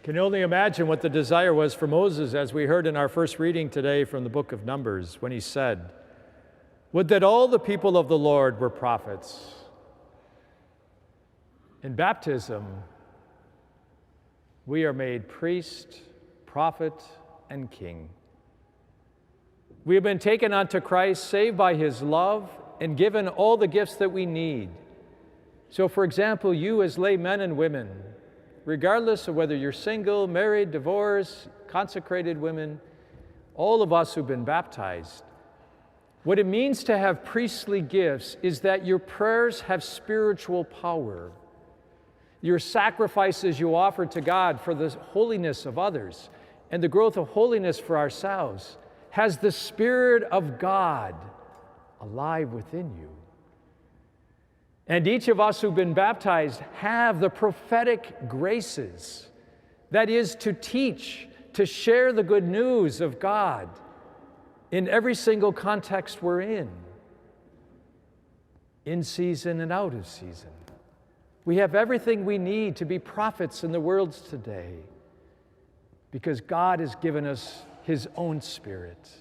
Can only imagine what the desire was for Moses, as we heard in our first reading today from the book of Numbers, when he said, "Would that all the people of the Lord were prophets." In baptism, we are made priest, prophet, and king. We have been taken unto Christ, saved by his love, and given all the gifts that we need. So, for example, you as lay men and women, regardless of whether you're single, married, divorced, consecrated women, all of us who've been baptized, what it means to have priestly gifts is that your prayers have spiritual power. Your sacrifices you offer to God for the holiness of others and the growth of holiness for ourselves has the Spirit of God alive within you. And each of us who've been baptized have the prophetic graces, that is, to teach, to share the good news of God in every single context we're in season and out of season. We have everything we need to be prophets in the world today because God has given us his own Spirit.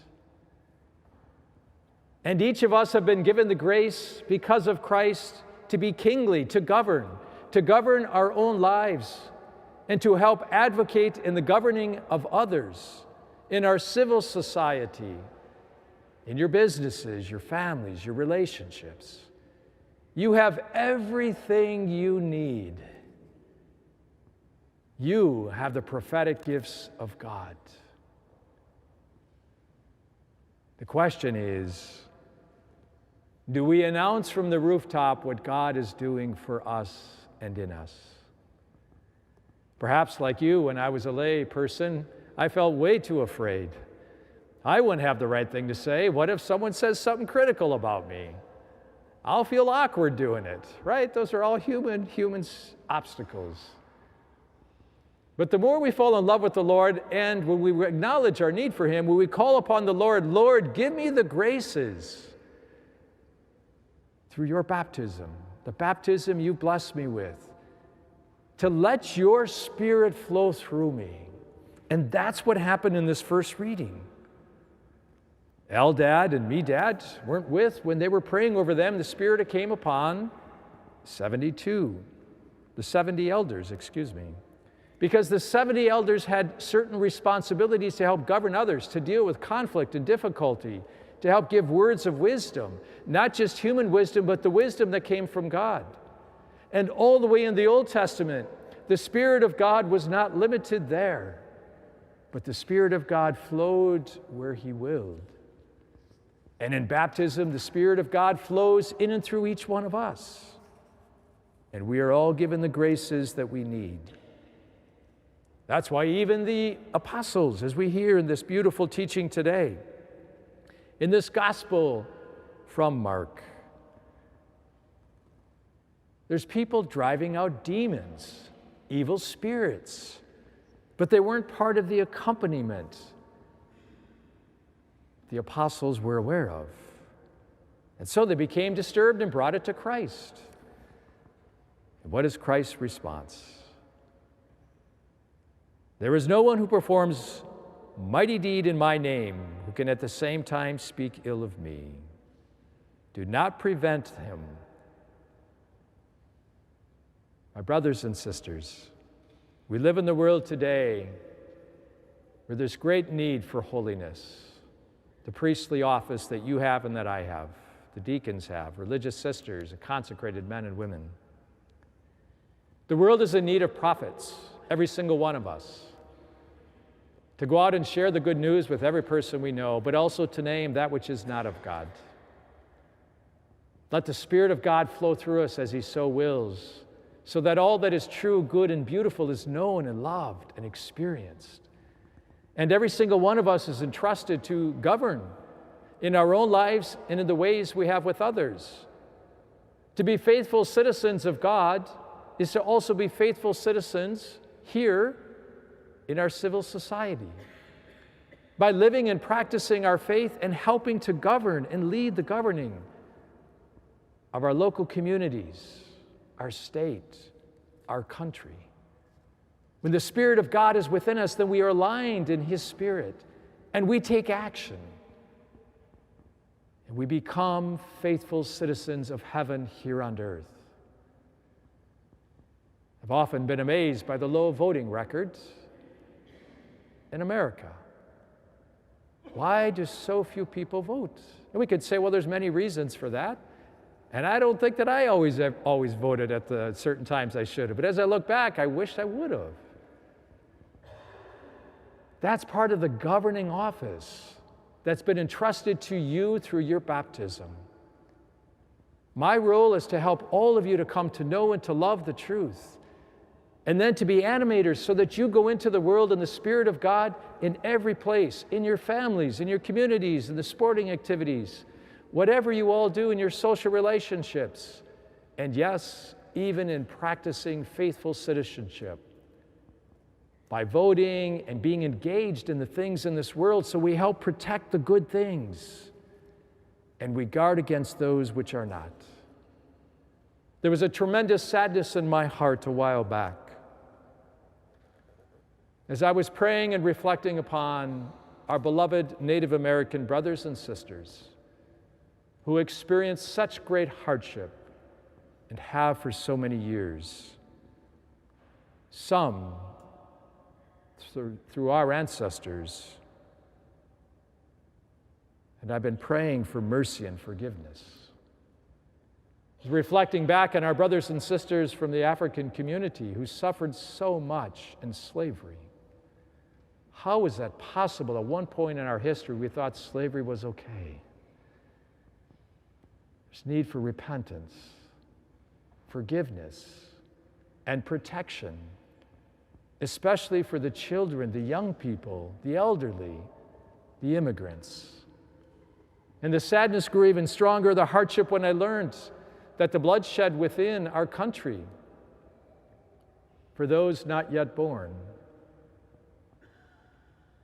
And each of us have been given the grace because of Christ to be kingly, to govern our own lives, and to help advocate in the governing of others, in our civil society, in your businesses, your families, your relationships. You have everything you need. You have the prophetic gifts of God. The question is, do we announce from the rooftop what God is doing for us and in us? Perhaps like you, when I was a lay person, I felt way too afraid. I wouldn't have the right thing to say. What if someone says something critical about me? I'll feel awkward doing it, right? Those are all humans' obstacles. But the more we fall in love with the Lord, and when we acknowledge our need for him, when we call upon the Lord, Lord, give me the graces through your baptism, the baptism you blessed me with, to let your Spirit flow through me. And that's what happened in this first reading. Eldad and Medad weren't with when they were praying over them. The Spirit came upon the 70 elders, because the 70 elders had certain responsibilities to help govern others, to deal with conflict and difficulty, to help give words of wisdom, not just human wisdom, but the wisdom that came from God. And all the way in the Old Testament, the Spirit of God was not limited there, but the Spirit of God flowed where he willed. And in baptism, the Spirit of God flows in and through each one of us. And we are all given the graces that we need. That's why even the apostles, as we hear in this beautiful teaching today, in this gospel from Mark, there's people driving out demons, evil spirits, but they weren't part of the accompaniment the apostles were aware of. And so they became disturbed and brought it to Christ. And what is Christ's response? There is no one who performs mighty deed in my name who can at the same time speak ill of me. Do not prevent him. My brothers and sisters, we live in the world today where there's great need for holiness. The priestly office that you have and that I have, the deacons have, religious sisters, and consecrated men and women. The world is in need of prophets, every single one of us, to go out and share the good news with every person we know, but also to name that which is not of God. Let the Spirit of God flow through us as he so wills, so that all that is true, good, and beautiful is known and loved and experienced. And every single one of us is entrusted to govern in our own lives and in the ways we have with others. To be faithful citizens of God is to also be faithful citizens here in our civil society, by living and practicing our faith and helping to govern and lead the governing of our local communities, our state, our country. When the Spirit of God is within us, then we are aligned in His Spirit, and we take action. And we become faithful citizens of heaven here on earth. I've often been amazed by the low voting record in America. Why do so few people vote? And we could say, well, there's many reasons for that. And I don't think that I always voted at the certain times I should have. But as I look back, I wish I would have. That's part of the governing office that's been entrusted to you through your baptism. My role is to help all of you to come to know and to love the truth, and then to be animators so that you go into the world in the Spirit of God in every place, in your families, in your communities, in the sporting activities, whatever you all do in your social relationships, and yes, even in practicing faithful citizenship by voting and being engaged in the things in this world, so we help protect the good things and we guard against those which are not. There was a tremendous sadness in my heart a while back as I was praying and reflecting upon our beloved Native American brothers and sisters who experienced such great hardship and have for so many years. Some through our ancestors. And I've been praying for mercy and forgiveness. Reflecting back on our brothers and sisters from the African community who suffered so much in slavery. How is that possible? At one point in our history, we thought slavery was okay. There's need for repentance, forgiveness, and protection, especially for the children, the young people, the elderly, the immigrants. And the sadness grew even stronger, the hardship, when I learned that the bloodshed within our country for those not yet born,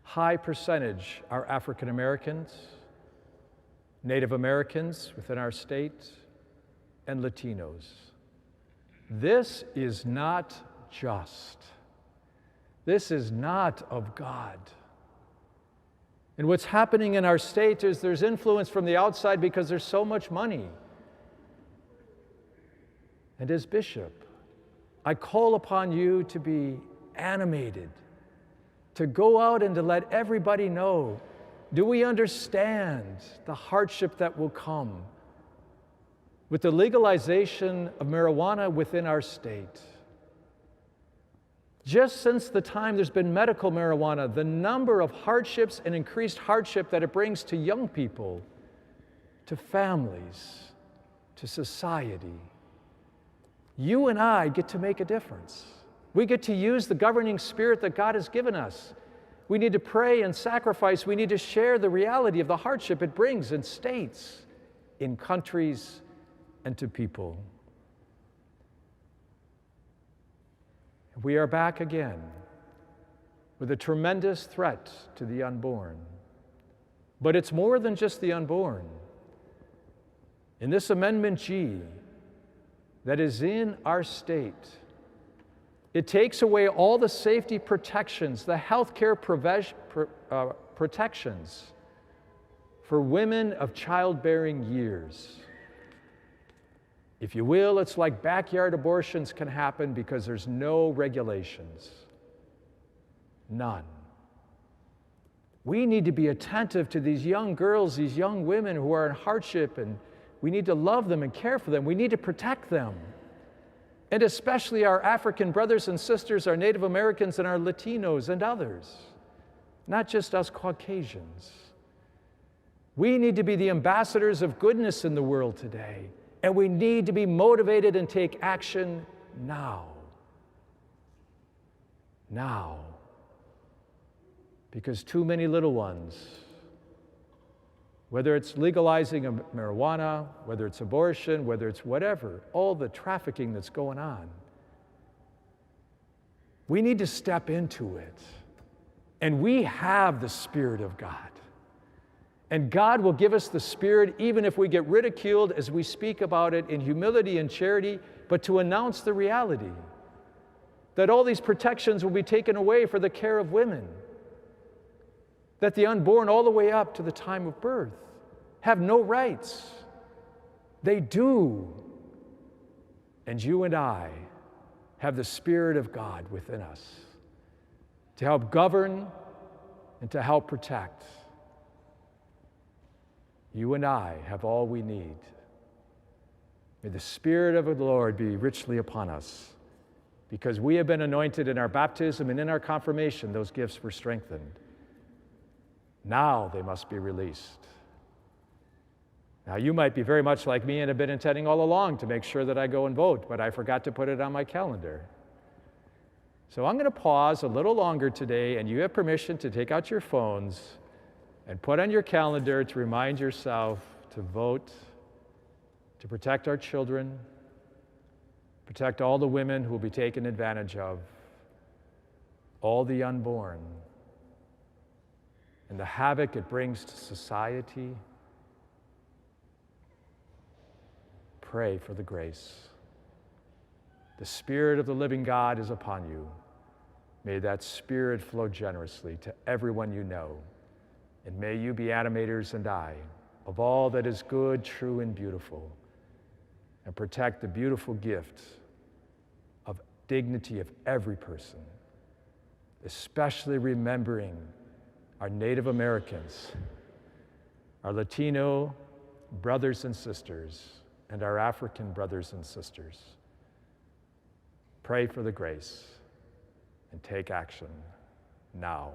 high percentage are African Americans, Native Americans within our state, and Latinos. This is not just. This is not of God. And what's happening in our state is there's influence from the outside because there's so much money. And as bishop, I call upon you to be animated, to go out and to let everybody know, do we understand the hardship that will come with the legalization of marijuana within our state? Just since the time there's been medical marijuana, the number of hardships and increased hardship that it brings to young people, to families, to society. You and I get to make a difference. We get to use the governing spirit that God has given us. We need to pray and sacrifice. We need to share the reality of the hardship it brings in states, in countries, and to people. We are back again with a tremendous threat to the unborn. But it's more than just the unborn. In this Amendment G that is in our state, it takes away all the safety protections, the health care protections for women of childbearing years. If you will, it's like backyard abortions can happen because there's no regulations. None. We need to be attentive to these young girls, these young women who are in hardship, and we need to love them and care for them. We need to protect them. And especially our African brothers and sisters, our Native Americans and our Latinos and others, not just us Caucasians. We need to be the ambassadors of goodness in the world today. And we need to be motivated and take action now. Now. Because too many little ones, whether it's legalizing of marijuana, whether it's abortion, whether it's whatever, all the trafficking that's going on, we need to step into it. And we have the Spirit of God. And God will give us the Spirit even if we get ridiculed as we speak about it in humility and charity, but to announce the reality. that all these protections will be taken away for the care of women, that the unborn all the way up to the time of birth have no rights. They do. And you and I have the Spirit of God within us to help govern and to help protect. You and I have all we need. May the Spirit of the Lord be richly upon us. Because we have been anointed in our baptism and in our confirmation, those gifts were strengthened. Now they must be released. Now you might be very much like me and have been intending all along to make sure that I go and vote, but I forgot to put it on my calendar. So I'm going to pause a little longer today, and you have permission to take out your phones and put on your calendar to remind yourself to vote, to protect our children, protect all the women who will be taken advantage of, all the unborn, and the havoc it brings to society. Pray for the grace. The Spirit of the living God is upon you. May that Spirit flow generously to everyone you know, and may you be animators and I of all that is good, true, and beautiful, and protect the beautiful gift of dignity of every person, especially remembering our Native Americans, our Latino brothers and sisters, and our African brothers and sisters. Pray for the grace and take action now.